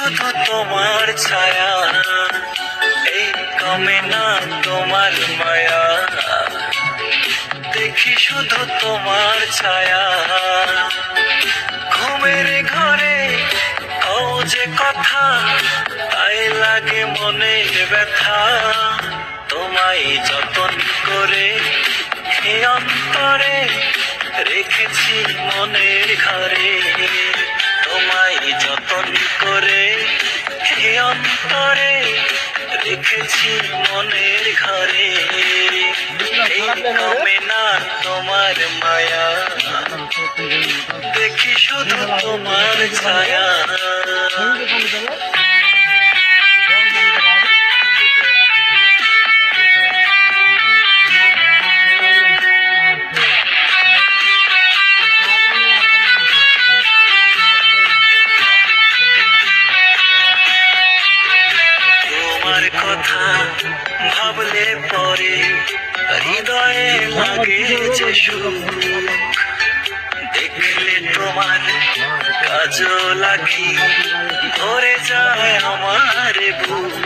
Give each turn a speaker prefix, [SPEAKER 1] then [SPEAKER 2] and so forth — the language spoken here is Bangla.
[SPEAKER 1] শুধু তোমার ছায়া, এই কমে না তোমার মায়া। দেখি শুধু তোমার ছায়া, ঘুমের ঘরে কও যে কথা, তাই লাগে মনের ব্যথা। তোমায় যতন করে এ অন্তরে রেখেছি মনের ঘরে। তোমায় যতন করে এ অন্তরে রেখেছি মনের ঘরে। এই কমে না তোমার মায়া, দেখি শুধু তোমার ছায়া। তোমার কথা ভাবলে পরে হৃদয়ে লাগে যে সুখ। দেখলে তোমার কাজল আঁখি ভরে যায় আমার বুক।